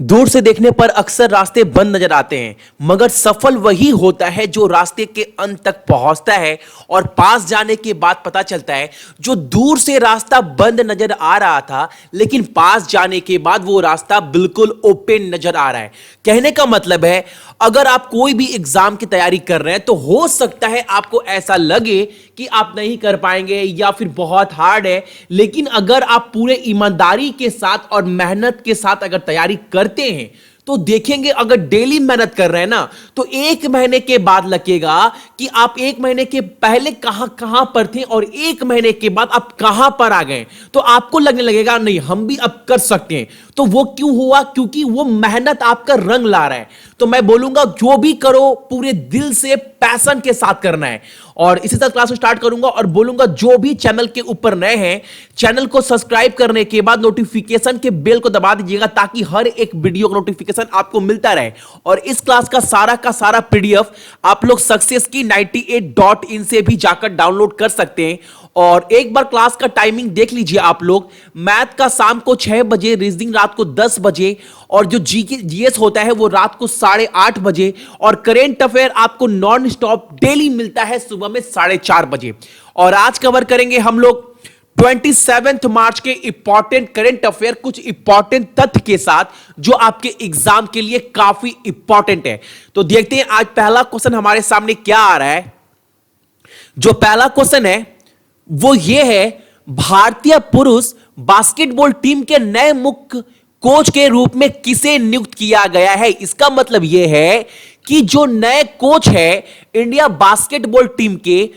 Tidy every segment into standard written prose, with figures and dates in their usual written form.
दूर से देखने पर अक्सर रास्ते बंद नजर आते हैं, मगर सफल वही होता है जो रास्ते के अंत तक पहुंचता है और पास जाने के बाद पता चलता है जो दूर से रास्ता बंद नजर आ रहा था, लेकिन पास जाने के बाद वो रास्ता बिल्कुल ओपन नजर आ रहा है। कहने का मतलब है, अगर आप कोई भी एग्जाम की तैयारी कर रहे हैं तो हो सकता है आपको ऐसा लगे कि आप नहीं कर पाएंगे या फिर बहुत हार्ड है, लेकिन अगर आप पूरे ईमानदारी के साथ और मेहनत के साथ अगर तैयारी करते हैं तो देखेंगे, अगर डेली मेहनत कर रहे हैं ना, तो एक महीने के बाद लगेगा कि आप एक महीने के पहले कहां कहां पर थे और एक महीने के बाद आप कहां पर आ गए। तो आपको लगने लगेगा नहीं, हम भी अब कर सकते हैं। तो वो क्यों हुआ? क्योंकि वो मेहनत आपका रंग ला रहा है। तो मैं बोलूंगा, जो भी करो पूरे दिल से पैशन के साथ करना है। और इसी तरह क्लास स्टार्ट करूंगा और बोलूंगा, जो भी चैनल के ऊपर नए हैं, चैनल को सब्सक्राइब करने के बाद नोटिफिकेशन के बेल को दबा दीजिएगा, ताकि हर एक वीडियो का नोटिफिकेशन आपको मिलता रहे। और इस क्लास का सारा पीडीएफ आप लोग सक्सेस की 98.in से भी जाकर डाउनलोड कर सकते हैं। और एक बार क्लास का टाइमिंग देख लीजिए आप लोग। मैथ का शाम को 6 बजे, रीजनिंग रात को 10 बजे, और जो जीएस होता है वो रात को 8:30 बजे, और करेंट अफेयर आपको नॉन स्टॉप डेली मिलता है सुबह में 4:30 बजे। और आज कवर करेंगे हम लोग 27 मार्च के इंपॉर्टेंट करेंट अफेयर, कुछ इंपॉर्टेंट तथ्य के साथ जो आपके एग्जाम के लिए काफी इंपॉर्टेंट है। तो देखते हैं आज पहला क्वेश्चन हमारे सामने क्या आ रहा है। जो पहला क्वेश्चन है वो ये है, भारतीय पुरुष बास्केटबॉल टीम के नए मुख्य कोच के रूप में किसे नियुक्त किया गया है। इसका मतलब यह है कि जो नए कोच है इंडिया बास्केटबॉल टीम के,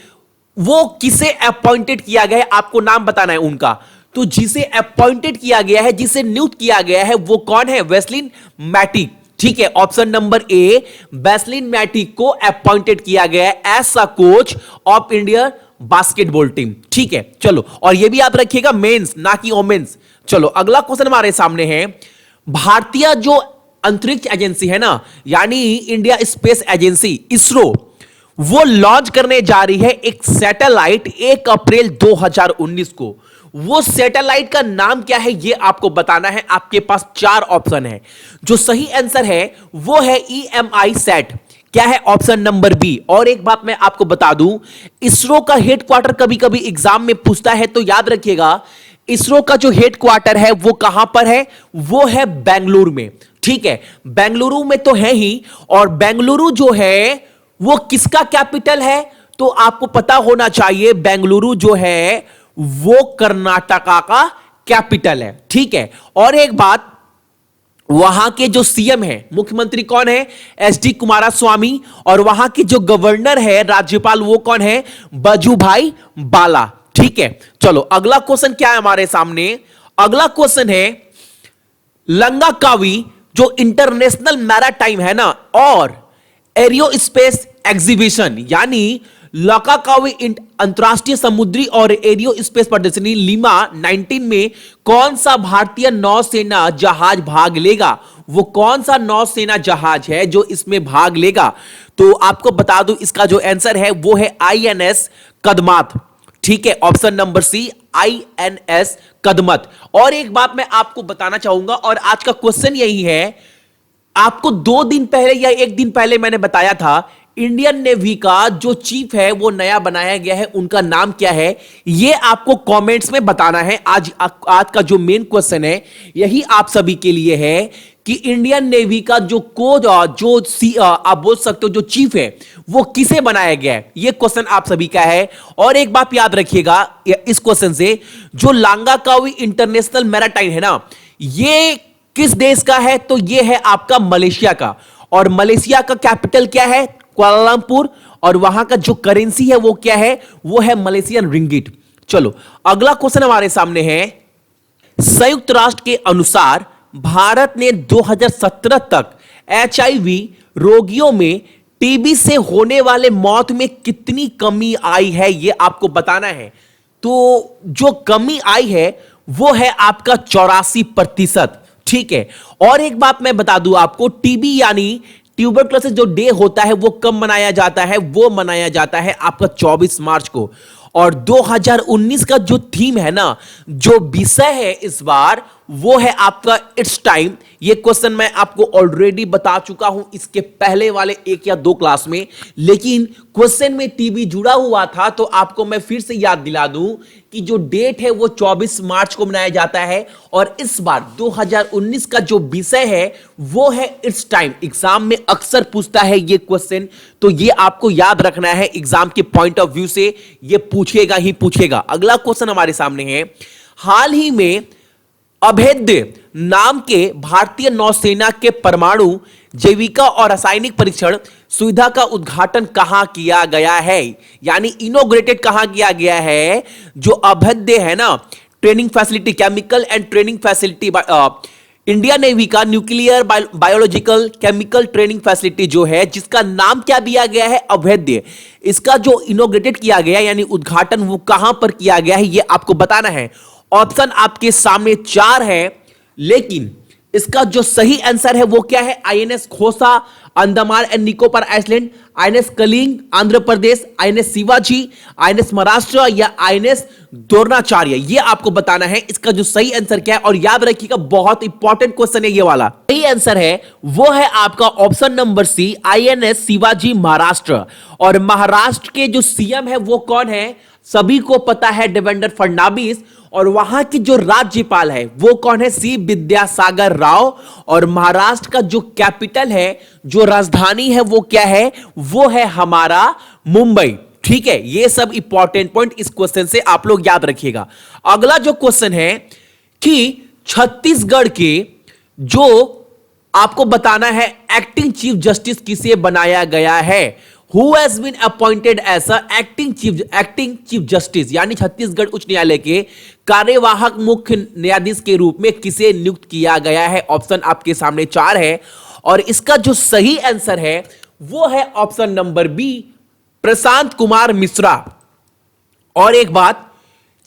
वो किसे अपॉइंटेड किया गया है, आपको नाम बताना है उनका। तो जिसे अपॉइंटेड किया गया है, जिसे नियुक्त किया गया है, वो कौन है? Veselin Matic. ठीक है, option number A, Veselin Matic को अपॉइंटेड किया गया है as a coach of India basketball team. ठीक है, चलो, और ये भी याद रखिएगा, मेंस ना कि ओमेंस। चलो, अगला क्वेश्चन हमारे सामने है, भारतीय जो अंतरिक्ष एजेंसी है ना, यानी इंडिया स्पेस एजेंसी इसरो, वो लॉन्च करने जा रही है एक सैटेलाइट 1 अप्रैल 2019 को। वो सैटेलाइट का नाम क्या है, ये आपको बताना है। आपके पास 4 ऑप्शन है। जो सही आंसर है वो है EMI सैट। क्या है? Option number B. और एक बात मैं आपको बता दूं, इसरो का हेडक्वार्टर कभी कभी एग्जाम में पूछता है, तो याद रखिएगा, इसरो का जो हेडक्वार्टर है वो कहां पर है? वो है बेंगलुरु में। ठीक है, बेंगलुरु में तो है ही। और बेंगलुरु जो है वो किसका कैपिटल है? तो आपको पता होना चाहिए, बेंगलुरु जो है वो कर्नाटका का कैपिटल है। ठीक है, और एक बात, वहां के जो सीएम है, मुख्यमंत्री कौन है? एचडी कुमारस्वामी। और वहां के जो गवर्नर है, राज्यपाल, वो कौन है? वजुभाई वाला। ठीक है, चलो, अगला क्वेश्चन क्या है हमारे सामने? अगला क्वेश्चन है, लंकाकावी जो इंटरनेशनल मैराटाइम है ना और एरियोस्पेस एग्जीबिशन, यानी लंकाकावी अंतरराष्ट्रीय समुद्री और एरियोस्पेस प्रदर्शनी लिमा 19 में कौन सा भारतीय नौसेना जहाज भाग लेगा? वो कौन सा नौसेना जहाज है जो इसमें भाग लेगा? तो आपको बता दूं, इसका जो आंसर है वो है INS कदमात। ठीक है, option number C, INS Kadmat. और एक बात मैं आपको बताना चाहूंगा, और आज का क्वेश्चन यही है, आपको 2 दिन पहले या 1 दिन पहले मैंने बताया था, इंडियन नेवी का जो चीफ है वो नया बनाया गया है, उनका नाम क्या है? ये आपको कमेंट्स में बताना है। आज का जो मेन क्वेश्चन है यही आप सभी के लिए है कि इंडियन नेवी का जो कोच, आप बोल सकते हो जो चीफ है, वो किसे बनाया गया है? ये क्वेश्चन आप सभी का है। और एक बात याद रखिएगा इस क्वेश्चन से, जो लंकाकावी इंटरनेशनल मैराटाइम है ना, ये किस देश का है? तो ये है आपका मलेशिया का। और मलेशिया का कैपिटल क्या है? कुआलालंपुर। और वहां का जो करेंसी है वो क्या है? वो है मलेशियन रिंगिट। चलो, अगला क्वेश्चन हमारे सामने है, संयुक्त राष्ट्र के अनुसार भारत ने 2017 तक HIV रोगियों में टीबी से होने वाले मौत में कितनी कमी आई है, ये आपको बताना है। तो जो कमी आई है वो है आपका 84%। ठीक है, और एक बात मैं बता दूं आपको, टीबी यानी ट्यूबरक्लोसिस जो डे होता है वो कब मनाया जाता है? वो मनाया जाता है आपका 24 मार्च को। और 2019 का जो थीम है ना, जो विषय है इस बार, वो है आपका इट्स टाइम। ये क्वेश्चन मैं आपको ऑलरेडी बता चुका हूं इसके पहले वाले 1 या 2 क्लास में, लेकिन क्वेश्चन में टीबी जुड़ा हुआ था तो आपको मैं फिर से याद दिला दूं कि जो डेट है वो 24 मार्च को मनाया जाता है और इस बार 2019 का जो विषय है वो है इट्स टाइम। एग्जाम में अक्सर पूछता है ये क्वेश्चन, तो ये आपको याद रखना है, एग्जाम के पॉइंट ऑफ व्यू से ये पूछेगा ही पूछेगा। अगला क्वेश्चन हमारे सामने है, हाल ही में अभेद्य नाम के भारतीय नौसेना के परमाणु जैविका और रासायनिक परीक्षण सुविधा का उद्घाटन कहां किया गया है, यानी इनोग्रेटेड कहां किया गया है। जो अभेद्य है ना training facility, chemical and training facility, India navy का nuclear biological chemical training facility जो है, जिसका नाम क्या दिया गया है, अभेद्य। इसका जो इनोग्रेटेड किया गया यानी उद्घाटन वो कहां पर किया गया है ये आपको बताना है। ऑप्शन आपके सामने 4 है, लेकिन इसका जो सही आंसर है वो क्या है, INS Kohassa Andaman and Nicobar island, INS Kalinga Andhra Pradesh, INS Shivaji, INS Maharashtra या आईएनएस द्रोणाचार्य, ये आपको बताना है इसका जो सही आंसर क्या है। और याद रखिएगा बहुत इंपॉर्टेंट क्वेश्चन है ये वाला। सही आंसर है वो है आपका option number C, INS Shivaji Maharashtra. और महाराष्ट्र के जो सीएम है वो कौन है, सभी को पता है, देवेंद्र फडणवीस। और वहां की जो राज्यपाल है वो कौन है, सी विद्यासागर राव। और महाराष्ट्र का जो कैपिटल है, जो राजधानी है वो क्या है, वो है हमारा मुंबई। ठीक है, ये सब इंपॉर्टेंट पॉइंट इस क्वेश्चन से आप लोग याद रखिएगा। अगला जो क्वेश्चन है कि छत्तीसगढ़ के जो आपको बताना है एक्टिंग चीफ जस्टिस किसे बनाया गया है, Who has been appointed as a acting chief justice, यानी छत्तीसगढ़ उच्च न्यायालय के कार्यवाहक मुख्य न्यायाधीश के रूप में किसे नियुक्त किया गया है। ऑप्शन आपके सामने 4 है और इसका जो सही आंसर है वो है option number B, Prashant Kumar Mishra. और एक बात,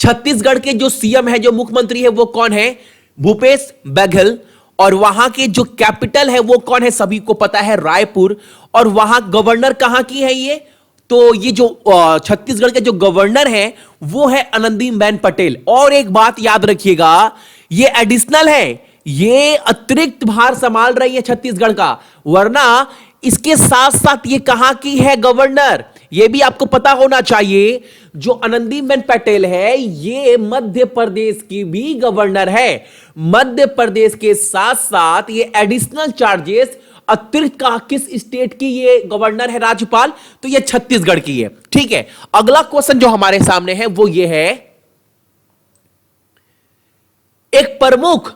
छत्तीसगढ़ के जो सीएम है, जो मुख्यमंत्री है वो कौन है, भूपेश बघेल। और वहां के जो कैपिटल है वो कौन है, सभी को पता है, रायपुर। और वहां गवर्नर कहां की है ये, तो ये जो छत्तीसगढ़ के जो गवर्नर है वो है आनंदीबेन पटेल। और एक बात याद रखिएगा, ये एडिशनल है, ये अतिरिक्त भार संभाल रही है छत्तीसगढ़ का, वरना इसके साथ साथ ये कहां की है, गवर्नर, ये भी आपको पता होना चाहिए। जो आनंदीबेन पटेल है ये मध्य प्रदेश की भी गवर्नर है। मध्य प्रदेश के साथ साथ ये एडिशनल चार्जेस अतिरिक्त का किस स्टेट की ये गवर्नर है, राज्यपाल, तो ये छत्तीसगढ़ की है। ठीक है, अगला क्वेश्चन जो हमारे सामने है वो ये है, एक प्रमुख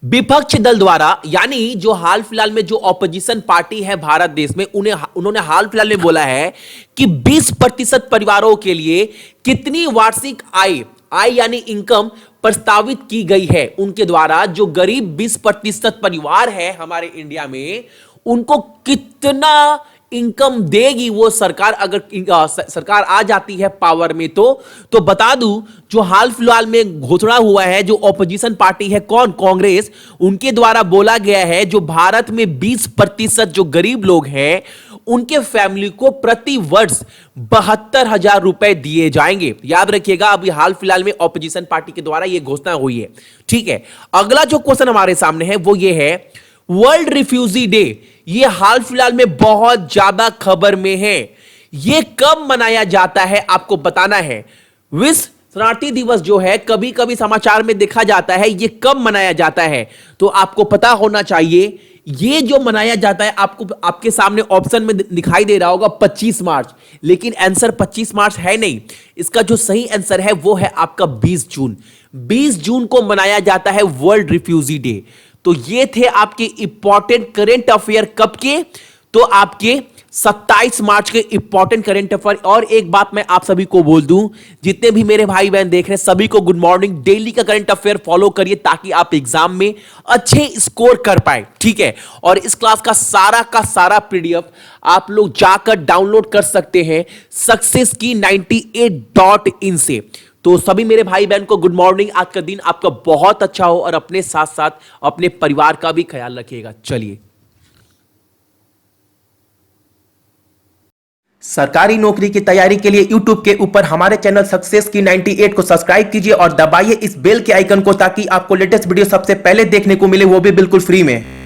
विपक्ष दल द्वारा, यानी जो हाल फिलहाल में जो ऑपोजिशन पार्टी है भारत देश में, उन्होंने हाल फिलहाल में बोला है कि 20% परिवारों के लिए कितनी वार्षिक आय यानी इनकम प्रस्तावित की गई है उनके द्वारा। जो गरीब 20% परिवार है हमारे इंडिया में, उनको कितना इनकम देगी वो सरकार, अगर सरकार आ जाती है पावर में। तो बता दूं, जो हाल फिलहाल में घोषणा हुआ है, जो ऑपोजिशन पार्टी है कौन, कांग्रेस, उनके द्वारा बोला गया है जो भारत में 20% जो गरीब लोग हैं उनके फैमिली को प्रति वर्ष 72,000 रुपए दिए जाएंगे। याद रखिएगा, अभी हाल फिलहाल में ऑपोजिशन पार्टी के द्वारा यह घोषणा हुई है। ठीक है, अगला जो क्वेश्चन हमारे सामने है वो ये है, वर्ल्ड रिफ्यूजी डे, ये हाल फिलहाल में बहुत ज्यादा खबर में है, ये कब मनाया जाता है आपको बताना है। विश्व शरणार्थी दिवस जो है कभी कभी समाचार में देखा जाता है, ये कब मनाया जाता है, तो आपको पता होना चाहिए। ये जो मनाया जाता है, आपको आपके सामने ऑप्शन में दिखाई दे रहा होगा 25 मार्च, लेकिन आंसर 25 मार्च है नहीं। इसका जो सही आंसर है वो है आपका 20 जून। 20 जून को मनाया जाता है वर्ल्ड रिफ्यूजी डे। तो ये थे आपके इंपॉर्टेंट करंट अफेयर कब के, तो आपके 27 मार्च के इंपॉर्टेंट करंट अफेयर। और एक बात मैं आप सभी को बोल दूं, जितने भी मेरे भाई बहन देख रहे हैं सभी को गुड मॉर्निंग। डेली का करंट अफेयर फॉलो करिए ताकि आप एग्जाम में अच्छे स्कोर कर पाए। ठीक है, और इस क्लास का सारा पीडीएफ आप लोग जाकर डाउनलोड कर सकते हैं सक्सेस की 98.in से। तो सभी मेरे भाई बहन को गुड मॉर्निंग, आज का दिन आपका बहुत अच्छा हो और अपने साथ साथ अपने परिवार का भी ख्याल रखिएगा। चलिए, सरकारी नौकरी की तैयारी के लिए YouTube के ऊपर हमारे चैनल सक्सेस की 98 को सब्सक्राइब कीजिए और दबाइए इस बेल के आइकन को ताकि आपको लेटेस्ट वीडियो सबसे पहले देखने को मिले, वो भी बिल्कुल फ्री में।